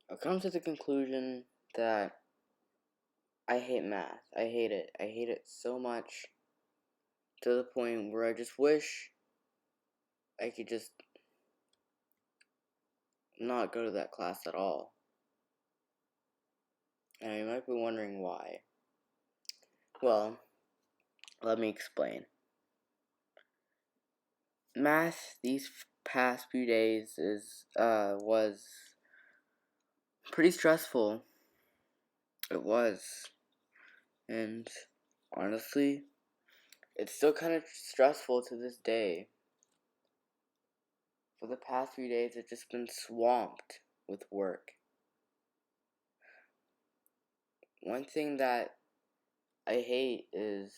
I've come to the conclusion that I hate math. I hate it. I hate it so much to the point where I just wish I could just not go to that class at all. And you might be wondering why. Well, let me explain. Math these past few days was pretty stressful. It was. And honestly, it's still kind of stressful to this day. For the past few days, I've just been swamped with work. One thing that I hate is,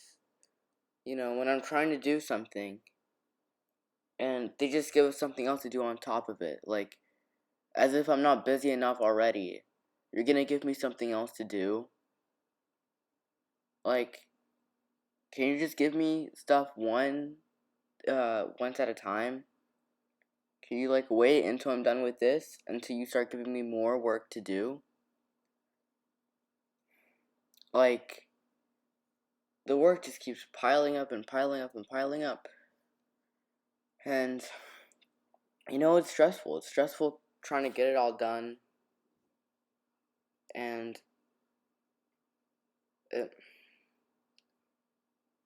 when I'm trying to do something and they just give us something else to do on top of it. Like, as if I'm not busy enough already. You're gonna give me something else to do? Like, can you just give me stuff once at a time? Can you, wait until I'm done with this until you start giving me more work to do? Like, the work just keeps piling up and piling up and piling up. And, it's stressful. It's stressful trying to get it all done. And,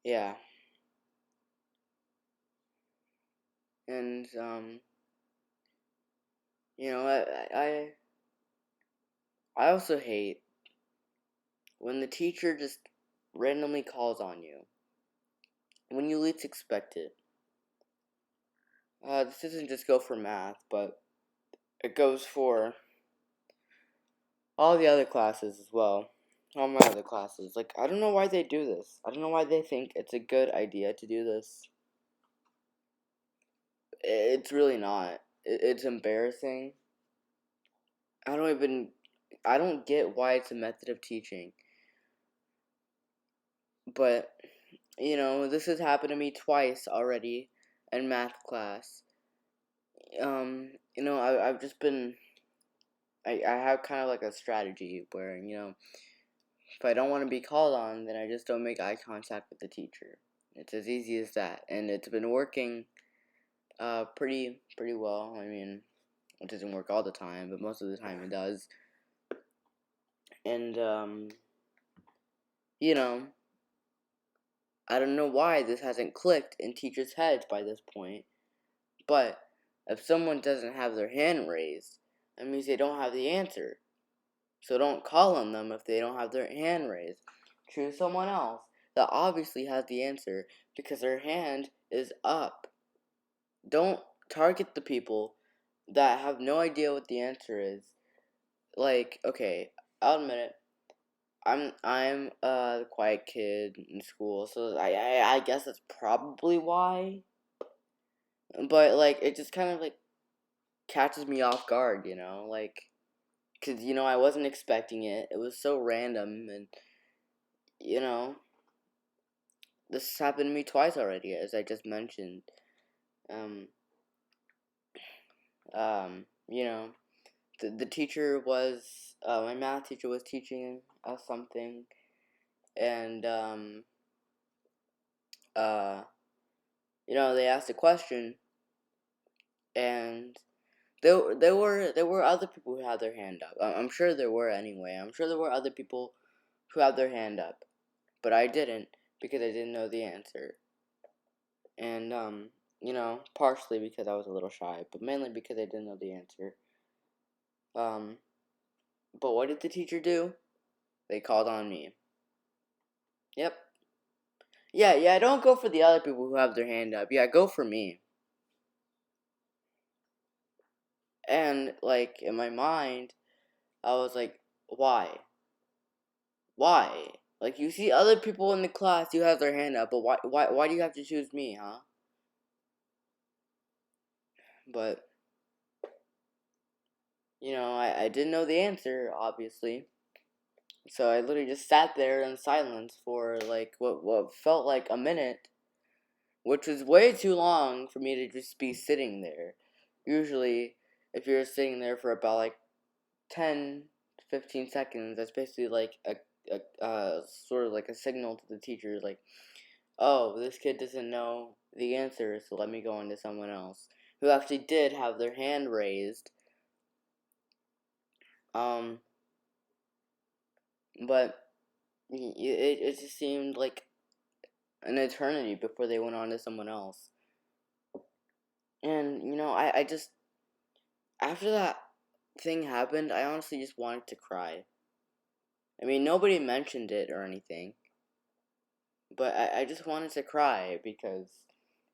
yeah. And, I also hate when the teacher just randomly calls on you when you least expect it. This doesn't just go for math, but it goes for all the other classes as well. All my other classes. Like, I don't know why they do this. I don't know why they think it's a good idea to do this. It's really not. It's embarrassing. I don't get why it's a method of teaching. But, this has happened to me twice already in math class. I've just been, I have kind of like a strategy where, if I don't want to be called on, then I just don't make eye contact with the teacher. It's as easy as that. And it's been working pretty well. I mean, it doesn't work all the time, but most of the time it does. And, I don't know why this hasn't clicked in teachers' heads by this point, but if someone doesn't have their hand raised, that means they don't have the answer. So don't call on them if they don't have their hand raised. Choose someone else that obviously has the answer because their hand is up. Don't target the people that have no idea what the answer is. Like, okay, I'll admit it. I'm a quiet kid in school, so I guess that's probably why. But it just kind of catches me off guard, cause I wasn't expecting it. It was so random, and you know this happened to me twice already, as I just mentioned. Um, you know, the teacher was my math teacher was teaching us something, and uh, they asked a question, and there were other people who had their hand up. I'm sure there were anyway. I'm sure there were other people who had their hand up, but I didn't because I didn't know the answer, and partially because I was a little shy, but mainly because I didn't know the answer. Um, but what did the teacher do? They called on me. Yep. Yeah, don't go for the other people who have their hand up. Yeah, go for me. And, in my mind, I was like, why? Why? Like, you see other people in the class who have their hand up, but why do you have to choose me, huh? But, I didn't know the answer, obviously. So I literally just sat there in silence for, what felt like a minute, which was way too long for me to just be sitting there. Usually, if you're sitting there for about, 10, 15 seconds, that's basically like a sort of like a signal to the teacher, like, oh, this kid doesn't know the answer, so let me go on to someone else who actually did have their hand raised. But it just seemed like an eternity before they went on to someone else. And, I just, after that thing happened, I honestly just wanted to cry. I mean, nobody mentioned it or anything, but I just wanted to cry because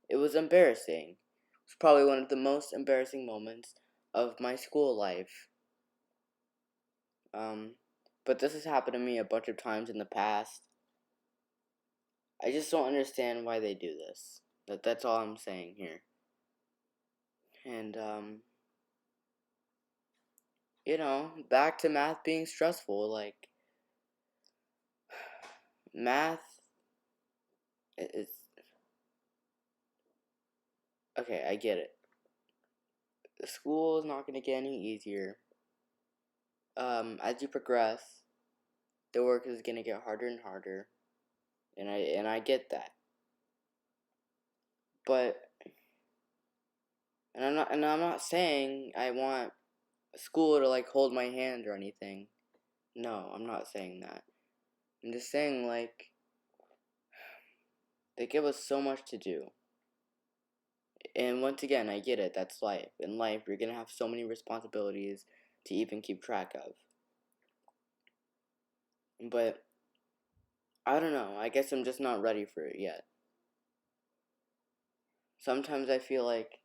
it was embarrassing. It was probably one of the most embarrassing moments of my school life. But this has happened to me a bunch of times in the past. I just don't understand why they do this. That's all I'm saying here. And, back to math being stressful. Like, math is. Okay, I get it. The school is not going to get any easier. As you progress, the work is going to get harder and harder. And I get that. But, and I'm not saying I want school to, like, hold my hand or anything. No, I'm not saying that. I'm just saying, like, they give us so much to do. And once again, I get it, that's life. In life, you're gonna have so many responsibilities to even keep track of. But, I don't know, I guess I'm just not ready for it yet. Sometimes I feel like,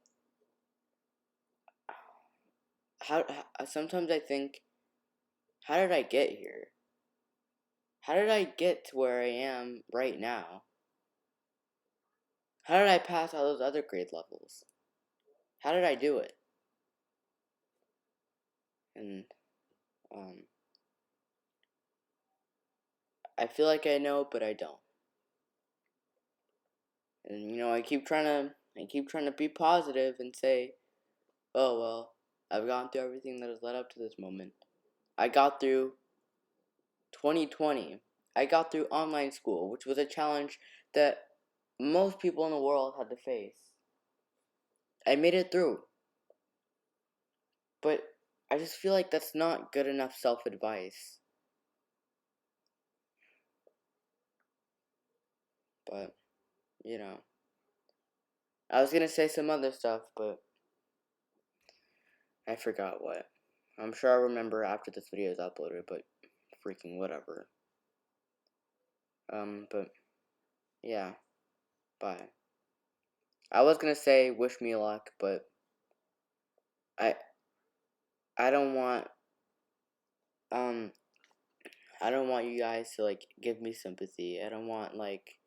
sometimes I think, how did I get here? How did I get to where I am right now? How did I pass all those other grade levels? How did I do it? And, I feel like I know, but I don't. And, I keep trying to be positive and say, oh, well, I've gone through everything that has led up to this moment. I got through 2020. I got through online school, which was a challenge that most people in the world had to face. I made it through. But I just feel like that's not good enough self-advice. But, I was gonna say some other stuff, but I forgot what. I'm sure I'll remember after this video is uploaded, but freaking whatever. But, yeah, bye. I was gonna say wish me luck, but I I don't want um I don't want you guys to, like, give me sympathy. I don't want, like,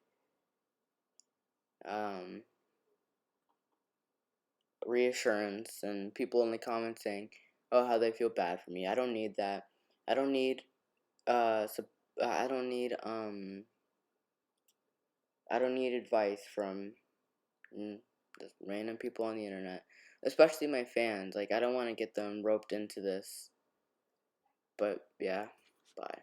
reassurance and people in the comments saying, oh, how they feel bad for me. I don't need that. I don't need I don't need advice from just random people on the internet, especially my fans. Like, I don't want to get them roped into this. But yeah, bye.